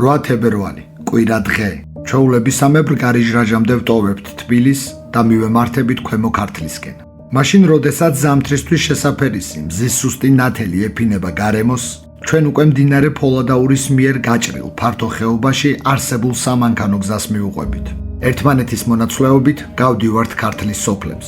8 თებერვალი, კვირა დღე. ჩვეულებისამებრ გარიჟრაჟამდე ვტოვებთ თბილის და მივემართებით ქვემო ქართლისკენ. მაშინ, როდესაც ზამთრისთვის შესაფერისი მზის სუსტი ნათელი ეფინება გარემოს, ჩვენ უკვე მდინარე ფოლადაურის მიერ გაჭრილ ფართო ხეობაში არსებულ სამანქანო გზას მივუყვებით. ერთმანეთის მონაცვლეობით გავდივართ ქართლის სოფლებს.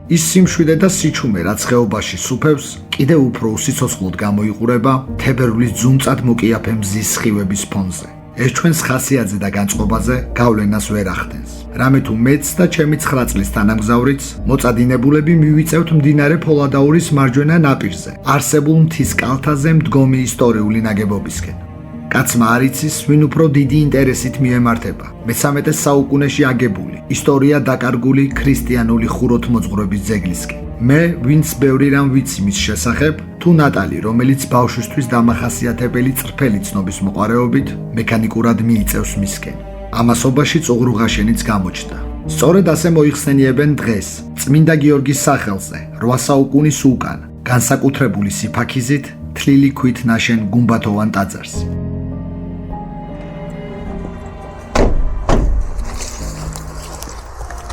ის სიმშვიდე და სიჩუმე, რაც ხეობაში სუფევს, კიდევ უფრო უსიცოცხლოდ გამოიყურება თებერვლის ძუნწად მოკიაფე მზის სხივების ფონზე. ეს ჩვენს ხასიათზე და განწყობაზე გავლენას ვერ ახდენს. რამე თუ მეც და ჩემი 9 წლის თანამგზავრიც მოწადინებულები მივიწევთ მდინარე ფოლადაურის მარჯვენა ნაპირზე, არსებულ მთის კალთაზე მდგომი ისტორიული ნაგებობისკენ. კაცმა არ იცის, ვინ უფრო დიდი ინტერესით მიემართება. მე-13 საუკუნეში აგებული, ისტორია დაკარგული ქრისტიანული ხუროთმოძღვრების ძეგლისკენ. მე, ვინც ბევრი რამ ვიცი მის შესახებ, თუ ნატალი, რომელიც ბავშვისთვის დამახასიათებელი წრფელი ცნობის მოყარეობით მექანიკურად მიიწევს მისკენ. ამასობაში წუღრუღაშენიც გამოჩნდა. სწორედ ასე მოიხსენიებენ დღეს, წმინდა გიორგის სახელზე, 8 საუკუნის უკან, განსაკუთრებული სიფაქიზით, თლილი ქვით ნაშენ გუმბათოვან ტაძარს.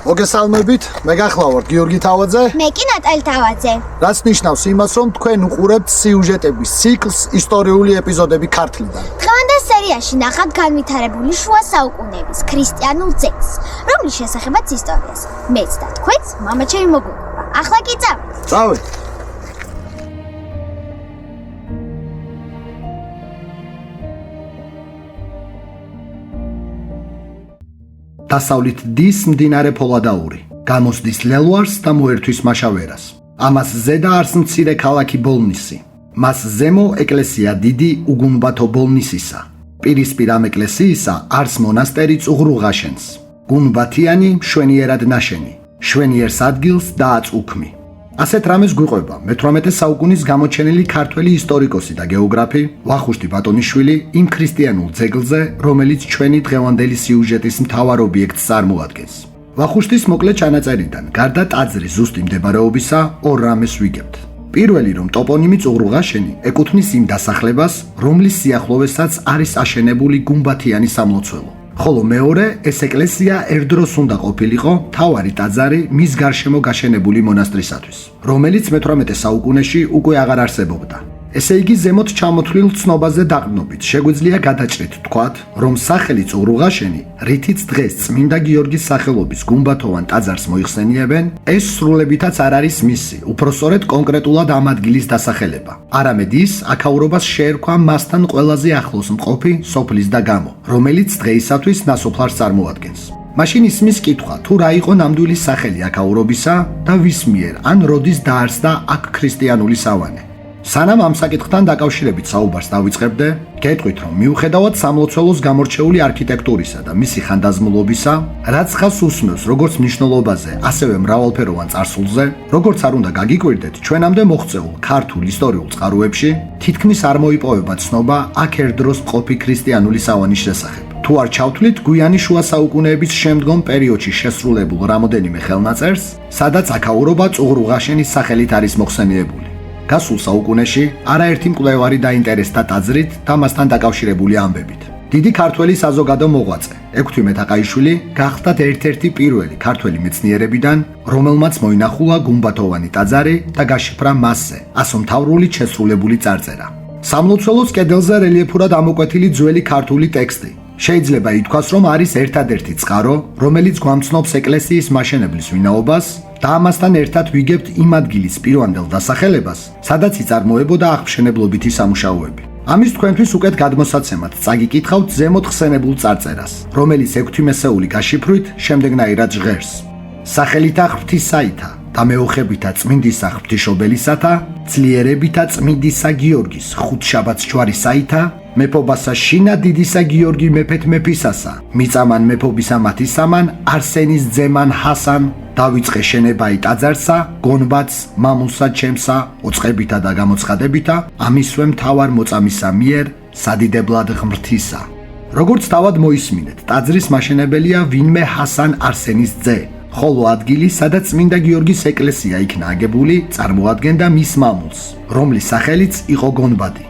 მოგესალმებით, მე გახლავართ გიორგი თავაძე. მე კი ნატალი თავაძე. რაც ნიშნავს იმას, რომ თქვენ უყურებთ სიუჟეტების ციკლს ისტორიული ეპიზოდები ქართლიდან. დღევანდელ სერიაში ნახავთ განვითარებული შუა საუკუნეების ქრისტიანულ ძეგლს, რომლის შესახებაც ისტორიას მეც და თქვენც მამაჩემი მოგვიყვება. ახლა კი წავედით. წავედით. დასავლით დის მდინარე ფოლადაური, გამოსდის ლელვარს და მოერთვის მაშავერას. ამას ზედა არს მცირე ქალაქი ბოლნისი. მას ზემო ეკლესია დიდი უგუნბათო ბოლნისისა. პირისპირ ამ ეკლესიისა არს მონასტერი წუღრუღაშენს. გუნბათიანი მშვენიერად ნაშენი, შვენიერს ადგილს დააწუქმი. ასეთ რამეს გვიყვება მე-18 საუკუნის გამოჩენილი ქართველი ისტორიკოსი და გეოგრაფი ვახუშტი ბატონიშვილი იმ ქრისტიანულ ძეგლზე, რომელიც ჩვენი დღევანდელი სიუჟეტის მთავარ ობიექტს წარმოადგენს. ვახუშტის მოკლე ჩანაწერიდან, გარდა ტაძრის ზუსტი მდებარეობისა, 2 რამეს ვიგებთ. პირველი, რომ ტოპონიმი წუღრუღაშენი ეკუთვნის იმ დასახლებას, რომლის სიახლოვესაც არის აშენებული გუმბათიანი სამლოცველო. ხოლო მეორე, ეს ეკლესია ერთდროს უნდა ყოფილიყო მთავარი ტაძარი მის გარშემო გაშენებული მონასტრისათვის, რომელიც მე-18 საუკუნეში უკვე აღარ არსებობდა. ესე იგი, ზემოთ ჩამოთვლილ ცნობაზე დაყრდნობით, შეგვიძლია გადაჭრით თქვათ, რომ სახელი წუღრუღაშენი, რითიც დღეს წმინდა გიორგის სახელობის გუმბათოვან ტაძარს მოიხსენიებენ, ეს სრულებითაც არ არის მისი, უпроსწორედ კონკრეტულად ამ ადგილის დასახელება. არამედ ის, აქაურობას შეერქვა მასთან ყველაზე ახლოს მყოფი სოფლის და გამო, რომელიც დღეისათვის ნასოფლარს წარმოადგენს. მაშინ ისმის კითხვა, თუ რა იყო ნამდვილი სახელი აქაურობისა და ვის მიერ, ან როდის დაარსდა აქ ქრისტიანული სავანე. სანამ ამ საკითხთან დაკავშირებით საუბარს დავიწყებდე, გეტყვით, რომ მიუხედავად სამლოცველოს გამორჩეული არქიტექტურისა და მისი ხანდაზმულობისა, რაც ხაზს უსმევს როგორც მნიშვნელობაზე, ასევე მრავალფეროვან წარსულზე, როგორც არ უნდა გაგიკვირდეთ, ჩვენამდე მოღწეულ ქართულ ისტორიულ წყაროებში თითქმის არ მოიპოვება ცნობა აქ ერთდროს მყოფი ქრისტიანული სავანის შესახებ. თუ არ ჩავთვლით გვიანი შუა საუკუნეების შემდგომ პერიოდში შესრულებულ რამოდენიმე ხელნაწერს, სადაც აქაურობა წუღრუღაშენის სახელით არის მოხსენიებული. გასულ საუკუნეში არაერთი მკვლევარი დაინტერესდა ტაძრით და მასთან დაკავშირებული ამბებით. დიდი ქართველი საზოგადო მოღვაწე ექვთვი მეტაყაიშვილი გახდათ ერთ-ერთი პირველი ქართველი მეცნიერებიდან, რომელმაც მოინახულა გუმბათოვანი ტაძარი და გაშიფრა მასზე ასომთავრული შესრულებული წარწერა. სამლოცველოს კედელზე რელიეფურად ამოკვეთილი ძველი ქართული ტექსტი. შეიძლება ითქვას, რომ არის ერთადერთი წყარო, რომელიც გვამცნობს ეკლესიის მაშენებლის ვინაობას და ამასთან ერთად ვიგებთ იმ ადგილის პირვანდელ დასახელებას, სადაც იწარმოებოდა აღმშენებლობითი სამუშაოები. ამის თქვენთვის უკეთ გადმოსაცემად წაგიკითხავთ ზემოთ ხსენებულ წარწერას, რომელიც ექვთვი მესეული გაშიფრვით შემდეგნაირად ჟღერს. სახელითა ღვთისაითა და მეოხებითა წმინდისა ღვთისმშობელისათა, ძლიერებითა წმინდისა გიორგის ხუთშაბათს ჯვარისაითა, მეფობასა შინა დიდისა გიორგი მეფეთ მეფისასა, მიწამან მეფობისა მათისამან, არსენის ძემან ჰასან, დავიწყე შენებაი ტაძარსა, გონბათს მამულსა ჩემსა, ოწყებითა და გამოცხადებითა, ამისვე მთავარ მოწამისა მიერ, სადიდებლად ღმრთისა. როგორც თავად მოისმინეთ, ტაძრის მაშენებელია ვინმე ჰასან არსენის ძე, ხოლო ადგილი, სადაც წმინდა გიორგის ეკლესია იქნა აგებული, წარმოადგენდა მის მამულს, რომლის სახელიც იყო გონბადი.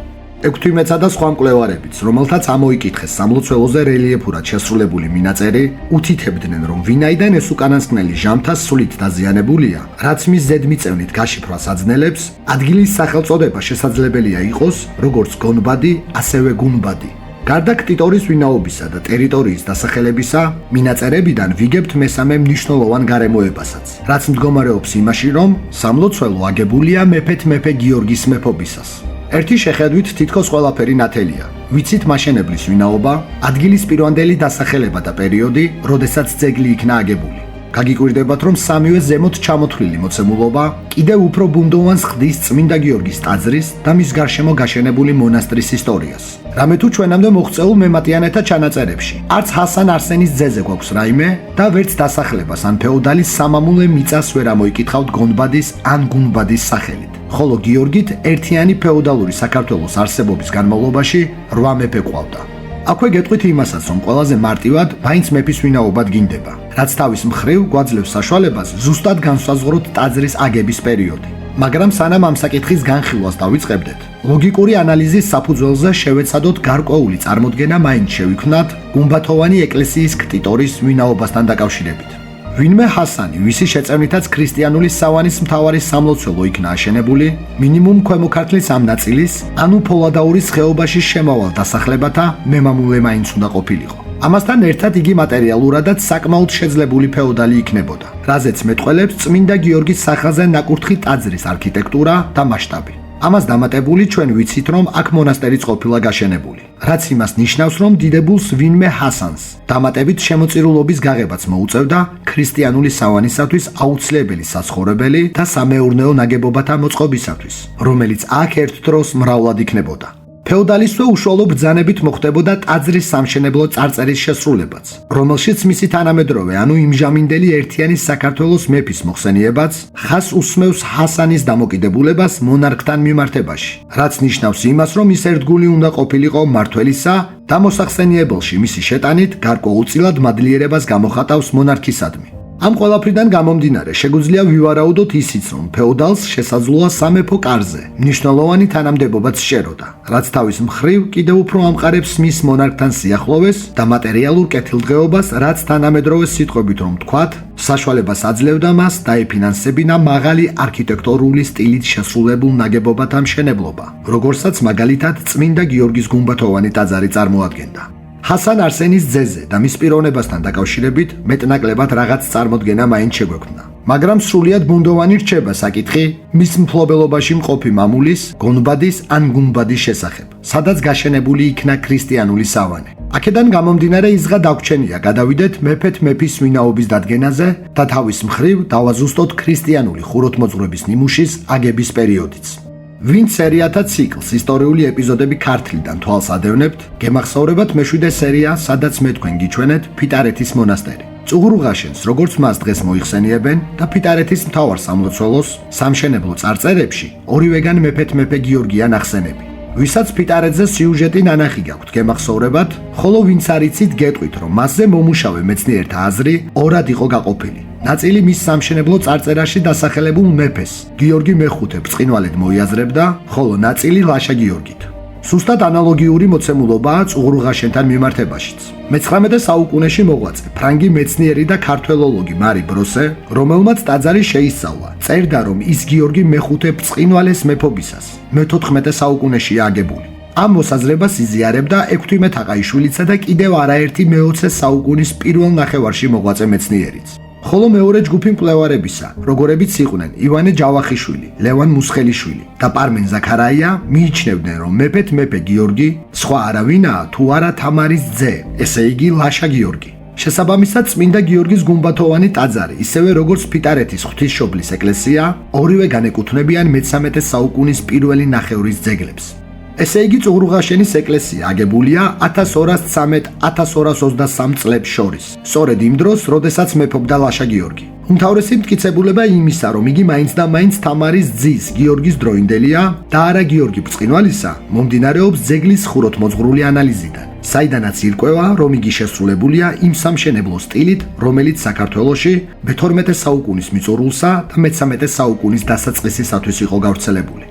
ექვთიმეცსა და სხვა მკვლევარებიც, რომელთაც ამოიკითხეს სამლოცველოზე რელიეფურად შესრულებული მინაწერი, უთითებდნენ, რომ ვინაიდან ეს უკანასკნელი ჟამთა სულით დაზიანებულია, რაც მის ზედმიწევნით გაშიფრვას აძნელებს, ადგილის სახელწოდება შესაძლებელია იყოს როგორც გონბადი, ასევე გუნბადი. გარდა ქტიტორის ვინაობისა და ტერიტორიის დასახელებისა, მინაწერებიდან ვიგებთ მესამე მნიშვნელოვან გარემოებასაც, რაც მდგომარეობს იმაში, რომ სამლოცველო აგებულია მეფე გიორგის მეფობისას. ერთი შეხედვით თითქოს ყველაფერი ნათელია. ვიცით მაშენებლის ვინაობა, ადგილის პირვანდელი დასახელება და პერიოდი, როდესაც ძეგლი იქნა აგებული. გაგიკვირდებათ, რომ სამივე ზემოთ ჩამოთვლილი მოცემულობა კიდევ უფრო ბუნდოვანს ხდის წმინდა გიორგის ტაძრის და მის გარშემო გაშენებული მონასტრის ისტორიას. რამე თუ ჩვენამდე მოღწეულ მემატიანეთა ჩანაწერებში არც ჰასან არსენის ძეზე გვაქვს რაიმე და ვერც დასახლებას ან ფეოდალის სამამულე მიწას ვერ ამოიკითხავთ გონბადის ან გუნბადის სახელით. ხოლო გიორგით ერთიანი ფეოდალური საქართველოს არსებობის განმავლობაში 8 მეფე ყავდა. აქვე გეტყვით იმასაც, რომ ყველაზე მარტივად მაინც მეფის ვინაობა დგინდება, რაც თავის მხრივ გვაძლევს საშუალებას ზუსტად განსაზღვროთ ტაძრის აგების პერიოდი. მაგრამ სანამ ამ საკითხის განხილვას დავიწყებდეთ, ლოგიკური ანალიზის საფუძველზე შევეცადოთ გარკვეული წარმოდგენა მაინც შევიქმნათ გუმბათოვანი ეკლესიის ქტიტორის ვინაობასთან დაკავშირებით. ვინმე ჰასანი, ვისი შეწევნითაც ქრისტიანული სავანის მთავარი სამლოცველო იქნა აშენებული, მინიმუმ ქვემო ქართლის ამ ნაწილის, ანუ ფოლადაურის ხეობაში შემავალ დასახლებათა მემამულე მაინც უნდა ყოფილიყო. ამასთან ერთად იგი მატერიალურადაც საკმაოდ შეძლებული ფეოდალი იქნებოდა, რაზეც მეტყველებს წმინდა გიორგის სახელზე ნაკურთხი ტაძრის არქიტექტურა და მასშტაბი. ამას დამატებული ჩვენ ვიცით, რომ აქ მონასტერიც ყოფილა გაშენებული, რაც იმას ნიშნავს, რომ დიდებულს ვინმე ჰასანს დამატებით შემოწირულობის გაღებაც მოუწევდა ქრისტიანული სავანისათვის აუცილებელი საცხოვრებელი და სამეურნეო ნაგებობათა მოწყობისათვის, რომელიც აქ ერთ დროს მრავლად იქნებოდა. ფეოდალისვე უშუალო ბრძანებით მოხდებოდა ტაძრის სამშენებლო წარწერის შესრულებაც, რომელშიც მისი თანამედროვე, ანუ იმჟამინდელი ერთიანი საქართველოს მეფის მოხსენიებაც ხას უსმევს ჰასანის დამოკიდებულებას მონარქთან მიმართებაში, რაც ნიშნავს იმას, რომ ის ერთგული უნდა ყოფილიყო მმართველისა და მოსახსენიებელში მისი შეტანით გარკვეულწილად მადლიერებას გამოხატავს მონარქისადმი. ამ ყველაფრიდან გამომდინარე, შეგვიძლია ვივარაუდოთ ისიც, რომ ფეოდალს შესაძლოა სამეფო კარზე მნიშვნელოვანი თანამდებობაც სჯეროდა, რაც თავის მხრივ კიდევ უფრო ამყარებს მის მონარქთან სიახლოვეს და მატერიალურ კეთილდღეობას, რაც თანამედროვე სიტყვებით რომ თქვათ, საშუალებას აძლევდა მას დაეფინანსებინა მაღალი არქიტექტურული სტილით შესრულებულ ნაგებობათა მშენებლობა, როგორცაც მაგალითად წმინდა გიორგის გუმბათოვანი ტაძარი წარმოადგენდა. ჰასან არსენის ძეზე და მის პიროვნებასთან დაკავშირებით მეტნაკლებად რაღაც წარმოდგენა მაინც შეგვექმნა. მაგრამ სრულიად ბუნდოვანი რჩება საკითხი მის მფლობელობაში მყოფი მამულის, გონბადის ან გუნბადის შესახებ, სადაც გაშენებული იქნა ქრისტიანული სავანე. აქედან გამომდინარე ისღა დაგვრჩენია გადავიდეთ მეფის ვინაობის დადგენაზე და თავის მხრივ დავაზუსტოთ ქრისტიანული ხუროთმოძღვრების ნიმუშის აგების პერიოდიც. ვინც სერიათა ციკლს ისტორიული ეპიზოდები ქართლიდან თვალს ადევნებთ, გემახსოვრებათ მე-7 სერია, სადაც მე თქვენ გიჩვენეთ ფიტარეთის მონასტერი. წუღურუღაშენს, როგორც მას დღეს მოიხსენიებენ და ფიტარეთის მთავარ სამლოცველოს სამშენებლო წარწერებში ორივეგან მეფე გიორგია ნახსენები. ვისაც ფიტარეთზე სიუჟეტი ნანახი გაქვთ, გემახსოვრებათ, ხოლო ვინც არიცით გეტყვით, რომ მასზე მომუშავე მეცნიერთა აზრი ორად იყო გაყოფილი. ნაწილი მის სამშენებლო წარწერაში დასახელებულ მეფეს, გიორგი მეხუთე ბრწყინვალედ მოიაზრებდა, ხოლო ნაწილი ლაშა გიორგით. სუსტად ანალოგიური მოცემულობაა წუღურუღაშენთან მიმართებაშიც. მე-19 საუკუნეში მოღვაწე ფრანგი მეცნიერი და ქართველოლოგი მარი ბროსე, რომელმაც ტაძარი შეისწავლა, წერდა, რომ ის გიორგი მეხუთე ბრწყინვალეს მეფობისას მე-14 საუკუნეშია აგებული. ამ მოსაზრებას იზიარებდა ექვთიმე თაყაიშვილიცა და კიდევ არაერთი მე-20 საუკუნის პირველ ნახევარში მოღვაწე მეცნიერიც. ხოლო მეორე ჯგუფი მკვლევარებისა, როგორებიც იყვნენ ივანე ჯავახიშვილი, ლევან მუსხელიშვილი და პარმენ ზაქარაია, მიიჩნევდნენ, რომ მეფე გიორგი სხვა არავინაა თუ არა თამარის ძე, ესე იგი ლაშა გიორგი. შესაბამისად, წმინდა გიორგის გუმბათოვანი ტაძარი, ისევე როგორც ფიტარეთის ღვთისმშობლის ეკლესია, ორივე განეკუთვნებიან მე-13 საუკუნის პირველი ნახევრის ძეგლებს. ესე იგი წუღურუღაშენის ეკლესია აგებულია 1213-1223 წლებს შორის, სწორედ იმ დროს, როდესაც მეფობდა ლაშა გიორგი. უმთავრესი მტკიცებულება იმისა, რომ იგი მაინც და მაინც თამარის ძის გიორგის დროინდელია და არა გიორგი ბრწყინვალისა, მომდინარეობს ძეგლის ხუროთმოძღვრული ანალიზიდან, საიდანაც ირკვევა, რომ იგი შესრულებულია იმ სამშენებლო სტილით, რომელიც საქართველოში მე-12 საუკუნის მიწურულსა და მე-13 საუკუნის დასაწყისისათვის იყო გავრცელებული.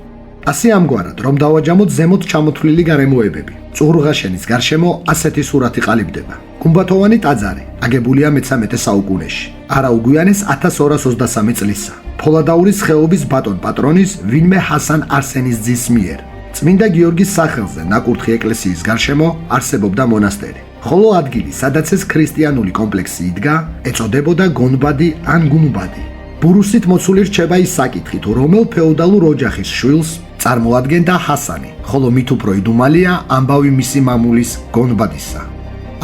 ასე ამგვარად, რომ დავაჯამოთ ზემოთ ჩამოთვლილი გარემოებები. წუღრუღაშენის გარშემო ასეთი სურათი ყალიბდება. გუმბათოვანი ტაძარი, აგებულია მე-13 საუკუნეში. არაუგვიანეს 1223 წლისა. ფოლადაურის ხეობის ბატონ პატრონის ვინმე ჰასან არსენის ძის მიერ. წმინდა გიორგის სახელზე ნაკურთხი ეკლესიის გარშემო არსებობდა მონასტერი. ხოლო ადგილი, სადაც ეს ქრისტიანული კომპლექსი იდგა, ეწოდებოდა გონბადი ან გუნბადი. ბურუსით მოცული რჩება ის საკითხი, თუ რომელ ფეოდალურ ოჯახის შვილს წარმოადგენდა ჰასანი, ხოლო მით უფრო იდუმალია ამბავი მისი მამულის გონბადისა.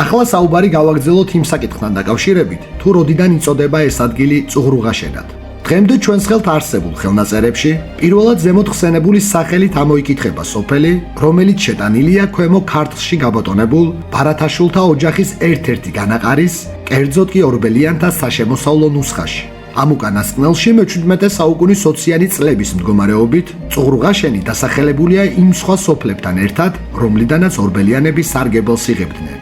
ახლა საუბარი გავაგრძელოთ იმ საკითხთან დაკავშირებით, თუ როდიდან იწოდება ეს ადგილი წუღრუღაშენად. დღემდე ჩვენს ხელთ არსებულ ხელნაწერებში პირველად ზემოთ ხსენებული სახელით ამოიკითხება სოფელი, რომელიც შეტანილია ქვემო ქართლში გაბატონებულ ბარათაშვილთა ოჯახის ერთ-ერთი განაყარის, კერძოდ კი ორბელიანთა საშემოსავლო ნუსხაში. ამ უკანასკნელში მე-17 საუკუნის ოციანი წლების მდგომარეობით წუღრუღაშენი დასახელებულია იმ სხვა სოფლებთან ერთად, რომლიდანაც ორბელიანები სარგებელს იღებდნენ.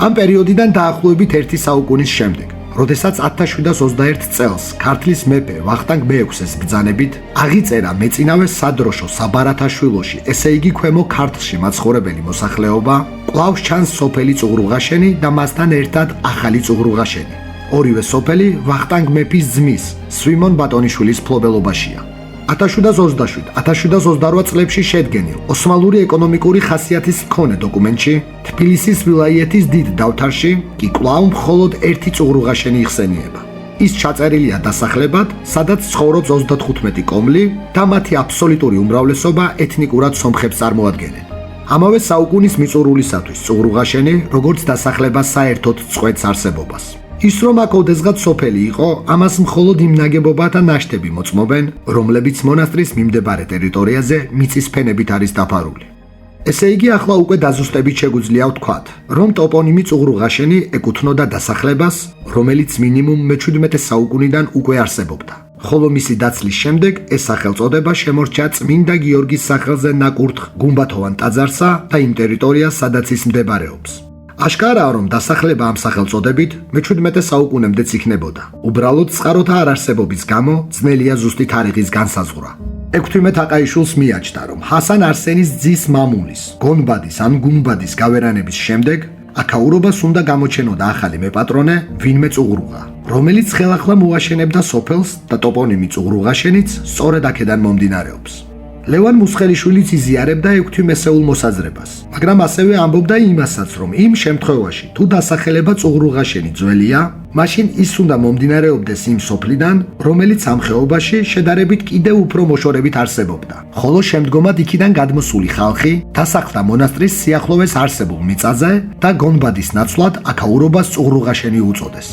ამ პერიოდიდან დაახლოებით 1 საუკუნის შემდეგ, როდესაც 1721 წელს ქართლის მეფე ვახტანგ მე-6-ის ბრძანებით აღიწერა მეწინავე სადროშო საბარათაშვილოში, ესე იგი ქვემო ქართლში მაცხოვრებელი მოსახლეობა, კვლავ ჩანს სოფელი წუღრუღაშენი და მასთან ერთად ახალი წუღრუღაშენი. ორივე სოფელი ვახტანგ მეფის ძმის, სვიმონ ბატონიშვილის მფლობელობაშია. 1727-1728 წლებში შედგენილ ოსმალური ეკონომიკური ხასიათის მქონე დოკუმენტში თბილისის ვილაიეთის დიდ დავთარში კი კვლავ მხოლოდ ერთი წუღრუღაშენი იხსენიება. ის ჩაწერილია დასახლებად, სადაც ცხოვრობს 35 კომლი და მათი აბსოლუტური უმრავლესობა ეთნიკურად სომხებს წარმოადგენენ. ამავე საუკუნის მიწურულისათვის წუღრუღაშენი როგორც დასახლება საერთოდ წყვეტს არსებობას. ის რომ აქ ოდესღაც სოფელი იყო, ამას მხოლოდ იმ ნაგებობათა ნაშთები მოწმობენ, რომლებიც მონასტრის მიმდებარე ტერიტორიაზე მიწის ფენებით არის დაფარული. ესე იგი, ახლა უკვე დაზუსტებით შეგვიძლია ვთქვათ, რომ ტოპონიმი წუღრუღაშენი ეკუთვნოდა დასახლებას, რომელიც მინიმუმ მე-17 საუკუნიდან უკვე არსებობდა. ხოლო მისი დაცლის შემდეგ ეს სახელწოდება შემორჩა წმინდა გიორგის სახელზე ნაკურთხ გუმბათოვან ტაძარსა და იმ ტერიტორიას, სადაც ის მდებარეობს. აშკარაა, რომ დასახლება ამ სახელწოდებით მე-17 საუკუნემდეც იქნებოდა. უბრალოდ წყაროთა არარსებობის გამო ძნელია ზუსტი თარიღის განსაზღვრა. ექვთიმე თაყაიშვილს მიაჩნდა, რომ ჰასან არსენის ძის მამულის, გონბადის ან გუნბადის გავერანების შემდეგ აქაურობას უნდა გამოჩენოდა ახალი მეპატრონე ვინმე წუღრუღა, რომელიც ხელახლა მოაშენებდა სოფელს და ტოპონიმი წუღრუღაშენიც სწორედ აქედან მომდინარეობს. ლევან მუსხელიშვილიც იზიარებდა ექვთიმესეულ მოსაზრებას, მაგრამ ასევე ამბობდა იმასაც, რომ იმ შემთხვევაში, თუ დასახელება წუღრუღაშენი ძველია, მაშინ ის უნდა მომდინარეობდეს იმ სოფლიდან, რომელიც ამ ხეობაში შედარებით კიდევ უფრო მოშორებით არსებობდა. ხოლო შემდგომად იქიდან გადმოსული ხალხი დასახლდა მონასტრის სიახლოვეს არსებულ მიწაზე და გონბადის ნაცვლად აქაურობას წუღრუღაშენი უწოდეს.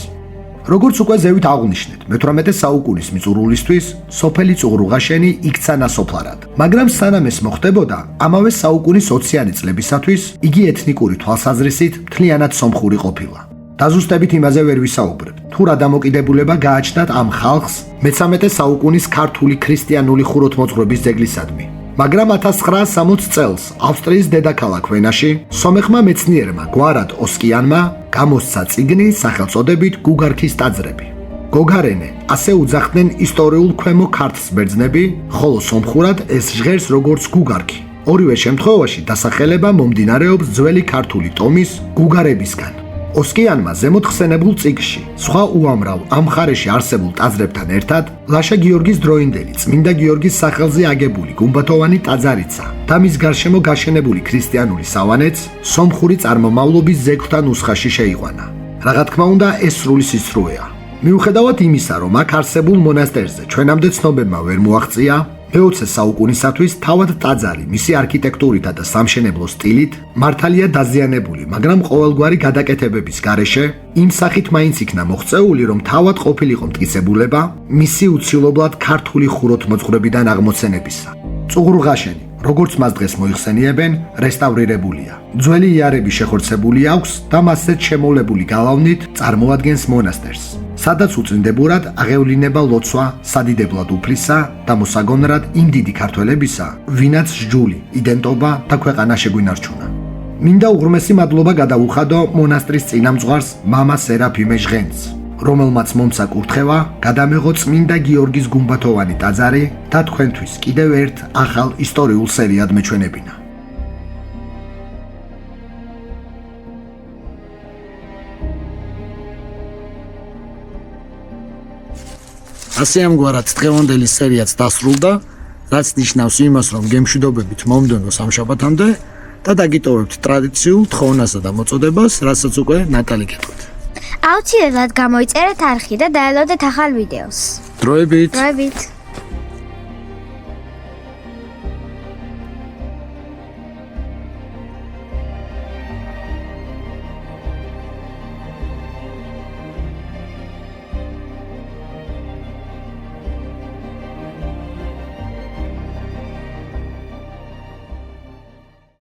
როგორც უკვე ზევით აღვნიშნეთ, მე-18 საუკუნის მიწურულისთვის სოფელი წუღრუღაშენი იქცა ნასოფლარად, მაგრამ სანამ ეს მოხდებოდა, ამავე საუკუნის 20-იანი წლებისათვის იგი ეთნიკური თვალსაზრისით მთლიანად სომხური ყოფილა. დაზუსტებით იმაზე ვერ ვისაუბრებ, თუ რა დამოკიდებულება გააჩნდათ ამ ხალხს მე-13 საუკუნის ქართული ქრისტიანული ხუროთმოძღვრების ძეგლისადმი. მაგრამ 1960 წელს ავსტრიის დედაქალაქ ვენაში სომეხმა მეცნიერმა გვარად ოსკიანმა გამოსცა წიგნი სახელწოდებით გუგარქის ტაძრები. გოგარენე ასე უძახდნენ ისტორიულ ქვემო ქართლს ბერძნები, ხოლო სომხურად ეს ჟღერს როგორც გუგარქი. ორივე შემთხვევაში დასახელება მომდინარეობს ძველი ქართული ტომის გუგარებისგან. ოსკიანმა ზემოთ ხსენებულ წიგნში სხვა უამრავ ამ მხარეში არსებულ ტაძრებთან ერთად ლაშა გიორგის დროინდელი წმინდა გიორგის სახელზე აგებული გუმბათოვანი ტაძარიცა და მის გარშემო გაშენებული ქრისტიანული სავანეც სომხური წარმომავლობის ზეგვთა ნუსხაში შეიყვანა. რა თქმა უნდა, ეს სრული სისრუეა. მიუხედავად იმისა, რომ აქ არსებულ მონასტერზე ჩვენამდე ცნობებმა ვერ მოაღწია, მე-20 საუკუნისათვის თავად ტაძარი მისი არქიტექტურითა და სამშენებლო სტილით მართალია დაზიანებული, მაგრამ ყოველგვარი გადაკეთებების გარეშე იმ სახით მაინც იქნა მოღწეული, რომ თავად ყოფილიყო მტკიცებულება მისი უცილებლად ქართული ხუროთმოძღვრებიდან აღმოცენებისა. წუღრუღაშენი, როგორც მას დღეს მოიხსენიებენ, რესტავრირებულია. ძველი იარები შეხორცებული აქვს და მასზე შემოვლებული გალავნით წარმოადგენს მონასტერს, სადაც უწინდებურად აღევლინება ლოცვა სადიდებლად უფლისა და მოსაგონრად იმ დიდი ქართველებისა, ვინაც სჯული, იდენტობა და ქვეყანა შეგვინარჩუნა. მინდა უღრმესი მადლობა გადავუხადო მონასტრის წინამძღვარს მამა სერაფიმე ჟღენს, რომელმაც მომცა კურთხევა, გადამეღო წმინდა გიორგის გუმბათოვანი ტაძარი და თქვენთვის კიდევ ერთ ახალ ისტორიულ სერიად მეჩვენებინა. ასე ამგვარად დღევანდელი სერიაც დასრულდა, რაც ნიშნავს იმას, რომ გემშვიდობებით მომდევნო სამშაბათამდე და დაგიტოვებთ ტრადიციულ თხოვნასა და მოწოდებას, რასაც უკვე ნატალი გეტყვით. აუცილებლად გამოიწერეთ არხი და დაელოდეთ ახალ ვიდეოს. დროებით! დროებით!